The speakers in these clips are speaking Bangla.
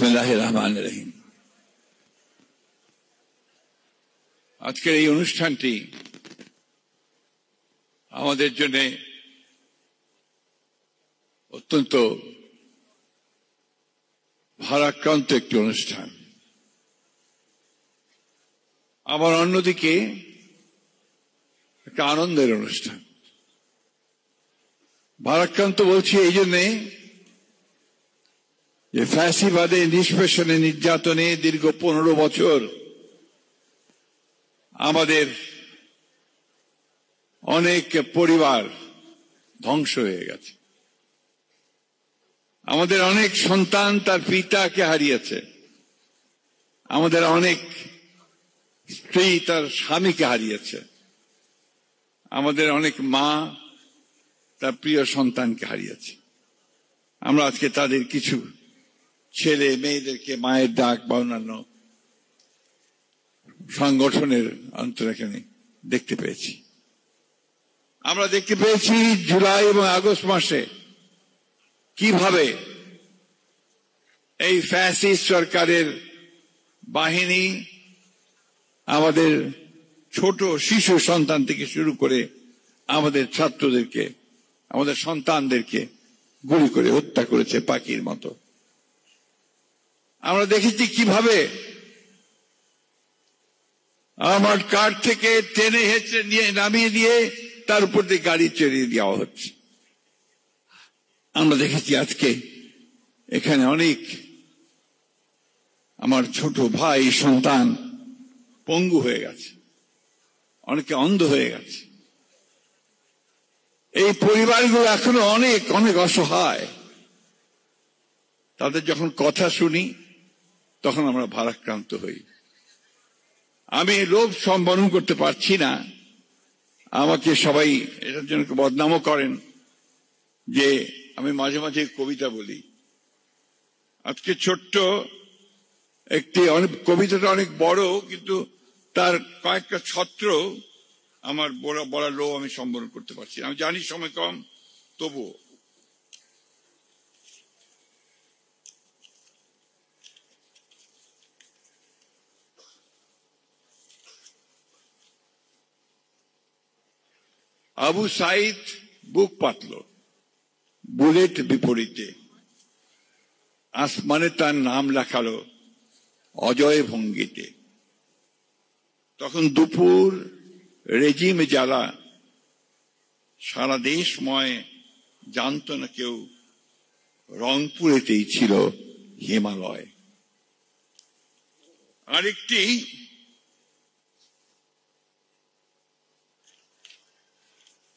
বিসমিল্লাহির রহমানির রহিম। আজকের এই অনুষ্ঠানটি আমাদের জন্য অত্যন্ত ভারাক্রান্ত একটি অনুষ্ঠান। আবার অন্যদিকে একটা আনন্দের অনুষ্ঠান। ভারাক্রান্ত বলছি এই জন্যে যে ফ্যাসিবাদে, নিষ্পেষণে, নির্যাতনে দীর্ঘ 15 বছর আমাদের অনেক পরিবার ধ্বংস হয়ে গেছে। আমাদের অনেক সন্তান তার পিতাকে হারিয়েছে। আমাদের অনেক স্ত্রী তার স্বামীকে হারিয়েছে। আমাদের অনেক মা তার প্রিয় সন্তানকে হারিয়েছে। আমরা আজকে তাদের কিছু ছেলে মেয়েদেরকে মায়ের ডাক বা অন্যান্য সংগঠনের অন্তরে এখানে দেখতে পেয়েছি। আমরা দেখতে পেয়েছি জুলাই এবং আগস্ট মাসে কিভাবে এই ফ্যাসিস্ট সরকারের বাহিনী আমাদের ছোট শিশু সন্তান থেকে শুরু করে আমাদের ছাত্রদেরকে, আমাদের সন্তানদেরকে গুলি করে হত্যা করেছে পাখির মতো। আমরা দেখেছি কিভাবে আমার কার থেকে টেনে হেঁচড়ে নিয়ে নামিয়ে দিয়ে তার উপর দিয়ে গাড়ি চড়িয়ে দেওয়া হচ্ছে। আমরা দেখেছি আজকে এখানে অনেক আমার ছোট ভাই সন্তান পঙ্গু হয়ে গেছে, অনেকে অন্ধ হয়ে গেছে। এই পরিবারগুলো এখনো অনেক অনেক অসহায়। তাদের যখন কথা শুনি তখন আমরা ভারাক্রান্ত হই। আমি লোভ সম্বরণ করতে পারছি না। আমাকে সবাই এটার জন্য বদনামও করেন যে আমি মাঝে মাঝে কবিতা বলি। আজকে ছোট্ট একটি কবিতাটা অনেক বড়, কিন্তু তার কয়েকটা ছত্র আমার বড় লোভ আমি সম্বরণ করতে পারছি না। আমি জানি সময় কম, তবুও আবু সাইদ বুক পাতল বুলেট বিপরীতে, আসমানে তার নাম লেখালো অজয় ভঙ্গিতে। তখন দুপুর রেজিম জ্বালা, সারা দেশময় জানত না কেউ, রংপুরেতেই ছিল হিমালয়।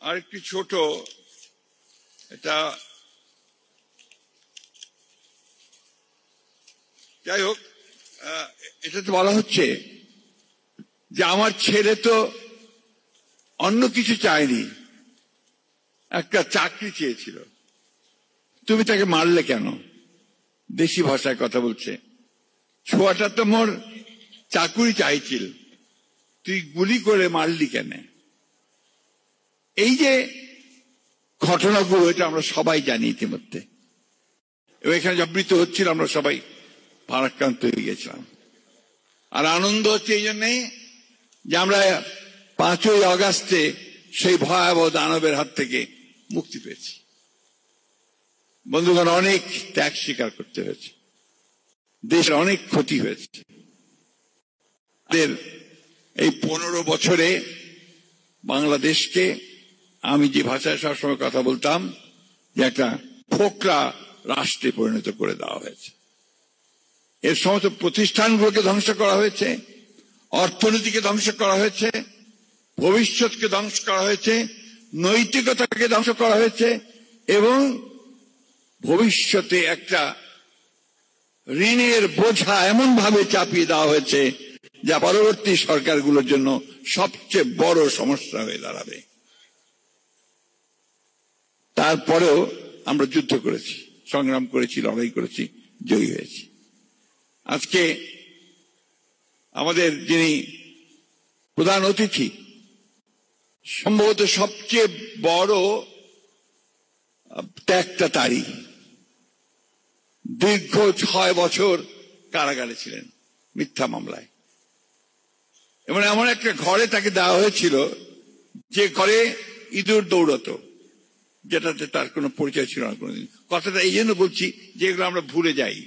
আরেকটি ছোট, এটা যাই হোক, এটাতে বলা হচ্ছে যে আমার ছেলে তো অন্য কিছু চায়নি, একটা চাকরি চেয়েছিল, তুমি তাকে মারলে কেন? দেশি ভাষায় কথা বলছে। ছোয়াটা তো মোর চাকুরি চাইছিল, তুই গুলি করে মারলি কেন? এই যে ঘটনাগুলো, এটা আমরা সবাই জানি ইতিমধ্যে। এবং এখানে আবৃত হচ্ছিল, আমরা সবাই ভারাক্রান্ত হয়ে গেছিলাম। আর আনন্দ হচ্ছে এই জন্যে যে আমরা 5ই আগস্টে সেই ভয়াবহ দানবের হাত থেকে মুক্তি পেয়েছি। বন্ধুগণ, অনেক ত্যাগ স্বীকার করতে হয়েছে, দেশের অনেক ক্ষতি হয়েছে। এই 15 বছরে বাংলাদেশকে আমি যে ভাষায় সবসময় কথা বলতাম যে একটা ফোকলা রাষ্ট্রে পরিণত করে দেওয়া হয়েছে। এর সমস্ত প্রতিষ্ঠানগুলোকে ধ্বংস করা হয়েছে, অর্থনীতিকে ধ্বংস করা হয়েছে, ভবিষ্যৎকে ধ্বংস করা হয়েছে, নৈতিকতাকে ধ্বংস করা হয়েছে, এবং ভবিষ্যতে একটা ঋণের বোঝা এমন ভাবে চাপিয়ে দেওয়া হয়েছে যা পরবর্তী সরকারগুলোর জন্য সবচেয়ে বড় সমস্যা হয়ে দাঁড়াবে। তারপরেও আমরা যুদ্ধ করেছি, সংগ্রাম করেছি, লড়াই করেছি, জয়ী হয়েছি। আজকে আমাদের যিনি প্রধান অতিথি, সম্ভবত সবচেয়ে বড় ত্যাগটা তারই। দীর্ঘ 6 বছর কারাগারে ছিলেন মিথ্যা মামলায়, এবং এমন একটা ঘরে তাকে দেওয়া হয়েছিল যে ঘরে ইঁদুর দৌড়তো, যেটাতে তার কোনো পরিচয় ছিল না কোনোদিন। কথাটা এই জন্য বলছি যে এগুলো আমরা ভুলে যাই।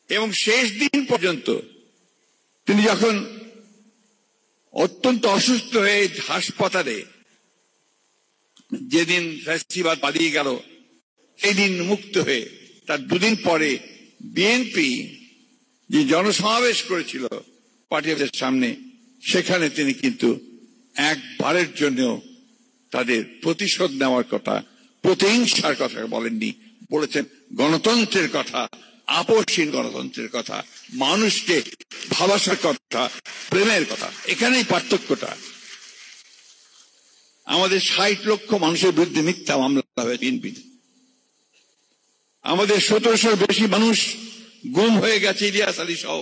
এবং শেষ দিন পর্যন্ত তিনি যখন অত্যন্ত অসুস্থ হয়ে হাসপাতালে, যেদিন ফ্যাসিবাদ পালিয়ে গেল সেই দিন মুক্ত হয়ে তার 2 দিন পরে বিএনপি যে জনসমাবেশ করেছিল পার্টি অফিসের সামনে, সেখানে তিনি কিন্তু একবারের জন্য তাদের প্রতিশোধ নেওয়ার কথা, প্রতিহিংসার কথা বলেননি। বলেছেন গণতন্ত্রের কথা, আপোষহীন গণতন্ত্রের কথা, মানুষকে ভালোবাসার কথা, প্রেমের কথা। এখানেই পার্থক্যটা। আমাদের 60 লক্ষ মানুষের বিরুদ্ধে মিথ্যা মামলা হয়েছে বিএনপি। আমাদের 1700 বেশি মানুষ গুম হয়ে গেছে ইলিয়াস আলী সহ।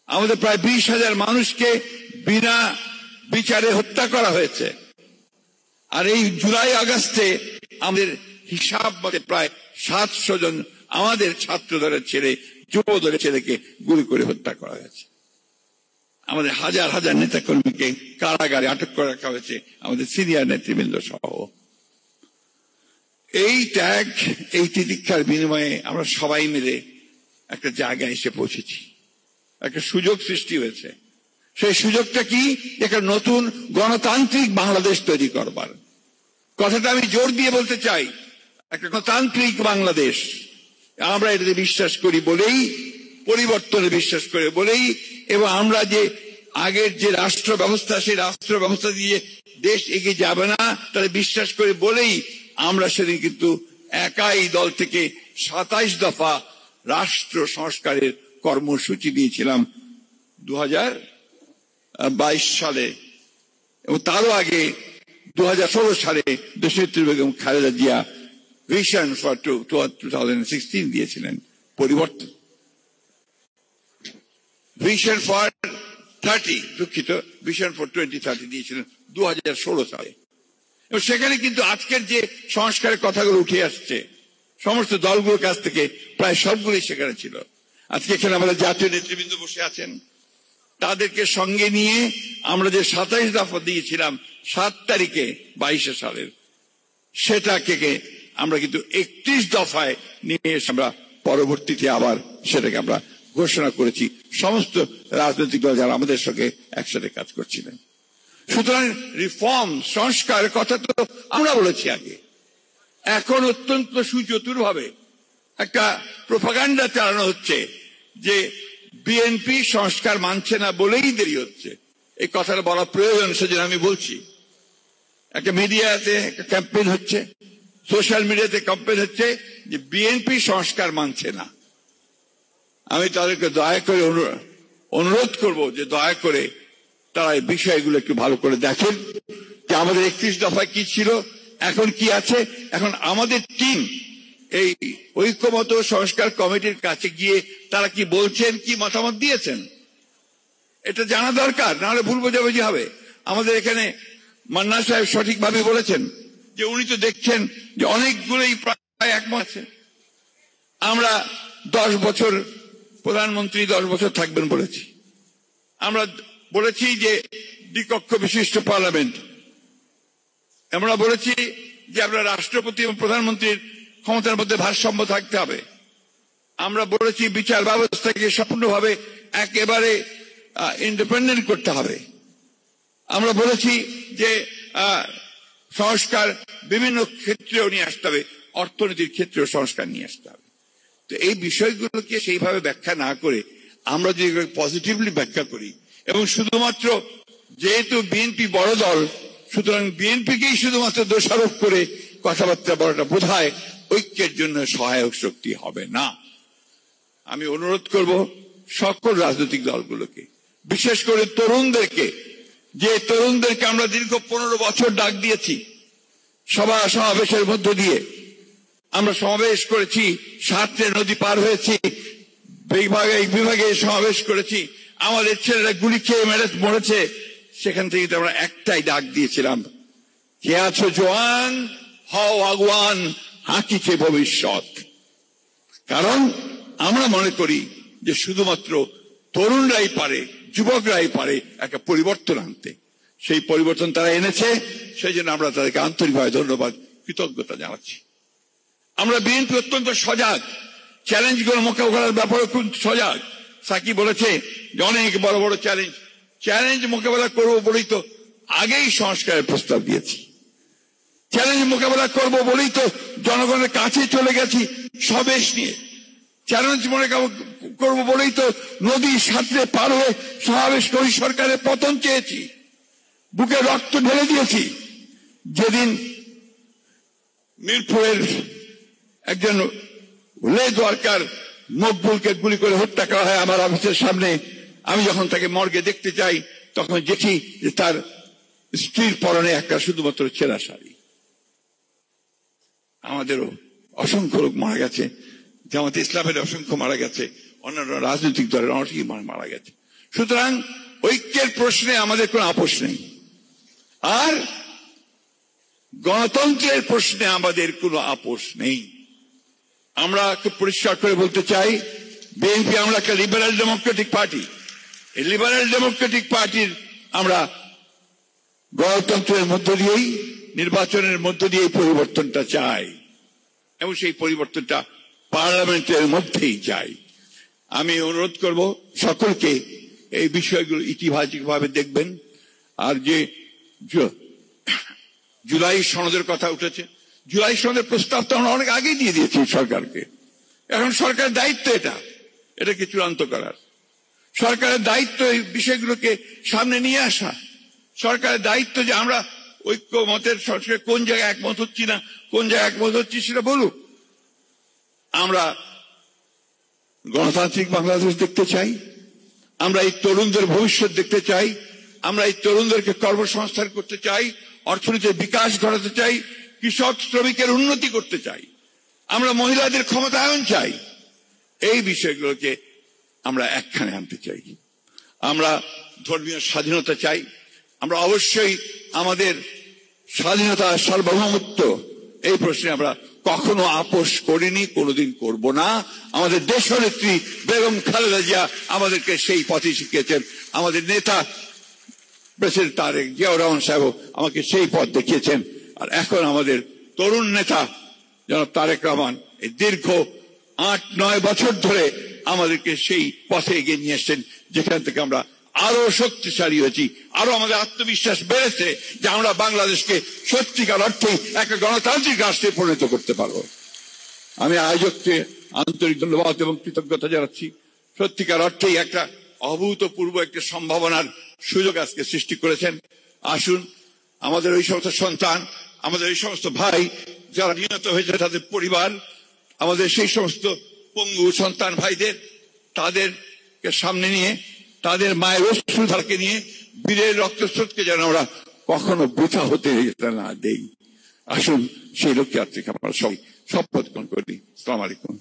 আমাদের প্রায় 20,000 মানুষকে বিনা বিচারে হত্যা করা হয়েছে। আর এই জুলাই আগস্টে আমাদের হিসাব মতে প্রায় 700 জন আমাদের ছাত্র দলের ছেলে, যুব দলের ছেলেকে গুলি করে হত্যা করা হয়েছে। আমাদের হাজার হাজার নেতাকর্মীকে কারাগারে আটক করে রাখা হয়েছে, আমাদের সিনিয়র নেতৃবৃন্দ সহ। এই ত্যাগ, এই তিতিক্ষার বিনিময়ে আমরা সবাই মিলে একটা জায়গায় এসে পৌঁছেছি, একটা সুযোগ সৃষ্টি হয়েছে। সেই সুযোগটা কি? একটা নতুন গণতান্ত্রিক বাংলাদেশ তৈরি করবার কথাটা আমি জোর দিয়ে বলতে চাই। একটা গণতান্ত্রিক বাংলাদেশ, আমরা এটাতে বিশ্বাস করি বলেই, পরিবর্তনে বিশ্বাস করে বলেই, এবং আমরা যে আগের যে রাষ্ট্র ব্যবস্থা, সেই রাষ্ট্র ব্যবস্থা দিয়ে দেশ এগিয়ে যাবে না তাহলে বিশ্বাস করে বলেই আমরা সেদিন কিন্তু একাই দল থেকে 27 দফা রাষ্ট্র সংস্কারের কর্মসূচি দিয়েছিলাম 2022 সালে, এবং তারও আগে 2016 সালে দেশনেত্রী বেগম খালেদা জিয়া ভিশন ফর 2016 দিয়েছিলেন পরিবর্তন, ভিশন ফর 30, দুঃখিত, ভিশন ফর 2030 দিয়েছিলেন 2016 সালে। এবং সেখানে কিন্তু আজকের যে সংস্কারের কথাগুলো উঠে আসছে সমস্ত দলগুলোর কাছ থেকে প্রায় সবগুলি সেখানে ছিল। আজকে এখানে আমাদের জাতীয় নেতৃবৃন্দ বসে আছেন, তাদেরকে সঙ্গে নিয়ে আমরা যে 27 দফা দিয়েছিলাম 7 তারিখে 22 সালের, সেটাকে আমরা কিন্তু 31 দফায় নিয়ে এসে আমরা পরবর্তীতে আবার সেটাকে আমরা ঘোষণা করেছি সমস্ত রাজনৈতিক দল যারা আমাদের সঙ্গে একসাথে কাজ করছিলেন। সুতরাং রিফর্ম, সংস্কারের কথা তো আমরা বলেছি আগে। এখন অত্যন্ত সুচতুর ভাবে একটা প্রোপাগান্ডা চালানো হচ্ছে যে বিএনপি সংস্কার মানছে না বলেই দেরি হচ্ছে। এই কথাটা বলা প্রয়োজন, সেজন্য আমি বলছি। একটা মিডিয়াতে একটা ক্যাম্পেইন হচ্ছে, সোশ্যাল মিডিয়াতে ক্যাম্পেইন হচ্ছে যে বিএনপি সংস্কার মানছে না। আমি তাদেরকে দয়া করে অনুরোধ করব যে দয়া করে তারা এই বিষয়গুলো একটু ভালো করে দেখেন যে আমাদের 31 দফায় কি ছিল, এখন কি আছে। এখন আমাদের টিম এই ঐক্যমত সংস্কার কমিটির কাছে গিয়ে তারা কি বলছেন, কি মতামত দিয়েছেন, এটা জানা দরকার, নাহলে ভুল বোঝাবুঝি হবে। আমাদের এখানে মান্না সাহেব সঠিকভাবে বলেছেন যে উনি তো দেখছেন যে অনেকগুলোই প্রায় একমত আছে। আমরা 10 বছর প্রধানমন্ত্রী 10 বছর থাকবেন বলেছি। আমরা বলেছি যে দ্বিকক্ষ বিশিষ্ট পার্লামেন্ট। আমরা বলেছি যে আপনার রাষ্ট্রপতি এবং প্রধানমন্ত্রীর ক্ষমতার মধ্যে ভারসাম্য থাকতে হবে। আমরা বলেছি বিচার ব্যবস্থাকে সম্পূর্ণভাবে একেবারে ইন্ডিপেন্ডেন্ট করতে হবে। আমরা বলেছি যে সংস্কার বিভিন্ন ক্ষেত্রেও নিয়ে আসতে হবে, অর্থনীতির ক্ষেত্রেও সংস্কার নিয়ে আসতে হবে। তো এই বিষয়গুলোকে সেইভাবে ব্যাখ্যা না করে আমরা যদি পজিটিভলি ব্যাখ্যা করি, এবং শুধুমাত্র যেহেতু বিএনপি বড় দল সুতরাং বিএনপিকেই শুধুমাত্র দোষারোপ করে কথাবার্তা বলাটা বোধহয় ঐক্যের জন্য সহায়ক শক্তি হবে না। আমি অনুরোধ করব সকল রাজনৈতিক দলগুলোকে, বিশেষ করে তরুণদেরকে, যে তরুণদেরকে আমরা দীর্ঘ 15 বছর ডাক দিয়েছি সভা সমাবেশের মধ্য দিয়ে। আমরা সমাবেশ করেছি, 7 নদী পার হয়েছি, বিভাগে সমাবেশ করেছি, আমাদের ছেলেরা গুলি খেয়ে মরেছে। সেখান থেকে আমরা একটাই ডাক দিয়েছিলাম, কে আছো জওয়ান, হও আগুয়ান, হাঁকিছে ভবিষ্যৎ। কারণ আমরা মনে করি যে শুধুমাত্র তরুণরাই পারে, যুবকরাই পারে একটা পরিবর্তন আনতে। সেই পরিবর্তন তারা এনেছে, সেই জন্য আমরা তাদেরকে আন্তরিকভাবে ধন্যবাদ, কৃতজ্ঞতা জানাচ্ছি। আমরা বিএনপি অত্যন্ত সজাগ, চ্যালেঞ্জগুলো মোকাবেলার ব্যাপারে খুব সজাগ। সাকি বলেছে যে অনেক বড় বড় চ্যালেঞ্জ মোকাবেলা করবো বলেই তো আগেই সংস্কারের প্রস্তাব দিয়েছি। চ্যালেঞ্জ মোকাবেলা করবো বলেই তো জনগণের কাছে চলে গেছি স্বদেশ নিয়ে। চ্যালেঞ্জ মনে করবো বলেই তো নদী সাঁতরে পার হয়ে সমাবেশ করি সরকারের পতন চেয়েছি, বুকে রক্ত ঢেলে দিয়েছি। যেদিন মিরপুরের একজন লেজ ওয়ার্কার মকবুলকে গুলি করে হত্যা করা হয় আমার অফিসের সামনে, আমি যখন তাকে মর্গে দেখতে যাই তখন দেখি যে তার স্ত্রীর পরনে একটা শুধুমাত্র ছেঁড়া শাড়ি। আমাদেরও অসংখ্য লোক মারা গেছে, জামাতে ইসলামের অসংখ্য মারা গেছে, অন্যান্য রাজনৈতিক দলের অনেকেই মারা গেছে। সুতরাং ঐক্যের প্রশ্নে আমাদের কোনো আপোষ নেই, আর গণতন্ত্রের প্রশ্নে আমাদের কোনো আপোষ নেই। আমরা খুব পরিষ্কার করে বলতে চাই, বিএনপি আমরা একটা লিবারেল ডেমোক্রেটিক পার্টি। এই লিবারেল ডেমোক্রেটিক পার্টির আমরা গণতন্ত্রের মধ্য দিয়েই, নির্বাচনের মধ্য দিয়ে পরিবর্তনটা চাই, এবং সেই পরিবর্তনটা পার্লামেন্টের মধ্যেই চাই। আমি অনুরোধ করব সকলকে এই বিষয়গুলো ইতিবাচকভাবে দেখবেন। আর যে জুলাই সনদের কথা উঠেছে, জুলাই সনদের প্রস্তাব তো আমরা অনেক আগেই দিয়ে দিয়েছি সরকারকে। এখন সরকারের দায়িত্ব এটাকে চূড়ান্ত করার। সরকারের দায়িত্ব এই বিষয়গুলোকে সামনে নিয়ে আসা। সরকারের দায়িত্ব যে আমরা ঐক্য মতের সরকার কোন জায়গায় একমত হচ্ছি না, কোন জায়গায় একমত হচ্ছি সেটা বলুক। আমরা গণতান্ত্রিক বাংলাদেশ দেখতে চাই, আমরা এই তরুণদের ভবিষ্যৎ দেখতে চাই, আমরা এই তরুণদেরকে কর্মসংস্থান করতে চাই, অর্থনীতির বিকাশ ঘটাতে চাই, কৃষক শ্রমিকের উন্নতি করতে চাই, আমরা মহিলাদের ক্ষমতায়ন চাই। এই বিষয়গুলোকে আমরা একখানে আনতে চাই। আমরা ধর্মীয় স্বাধীনতা চাই। আমরা অবশ্যই আমাদের স্বাধীনতা, সার্বভৌমত্ব, এই প্রশ্নে আমরা কখনো আপোষ করিনি, কোনোদিন করব না। আমাদের দেশনেত্রী বেগম খালেদা জিয়া আমাদেরকে সেই পথে শিখিয়েছেন। আমাদের নেতা প্রেসিডেন্ট তারেক জিয়াউর রহমান সাহেব আমাকে সেই পথ দেখিয়েছেন। আর এখন আমাদের তরুণ নেতা জনাব তারেক রহমান এই দীর্ঘ ৮-৯ বছর ধরে আমাদেরকে সেই পথে এগিয়ে নিয়ে এসছেন, যেখান থেকে আমরা আরো শক্তিশালী হয়েছি, আরো আমাদের আত্মবিশ্বাস বেড়েছে যে আমরা বাংলাদেশকে সত্যিকার অর্থে একটা গণতান্ত্রিক রাষ্ট্রে পরিণত করতে পারবো। আমি আয়োজককে আন্তরিক ধন্যবাদ এবং কৃতজ্ঞতা জানাচ্ছি। সত্যিকার অর্থেই একটা অভূতপূর্ব একটা সম্ভাবনার সুযোগ আজকে সৃষ্টি করেছেন। আসুন আমাদের ওই সমস্ত সন্তান, আমাদের এই সমস্ত ভাই যারা নিহত হয়েছে, তাদের পরিবার, আমাদের সেই সমস্ত পঙ্গু সন্তান ভাইদের, তাদেরকে সামনে নিয়ে, তাদের মায়ের অশ্রুধারকে নিয়ে বীরের রক্তস্রোতকে যেন আমরা কখনো বৃথা হতে না দেই। আসুন সেই লক্ষ্যে আজকে আমরা সবাই শপথ গ্রহণ করি। আসসালামু আলাইকুম।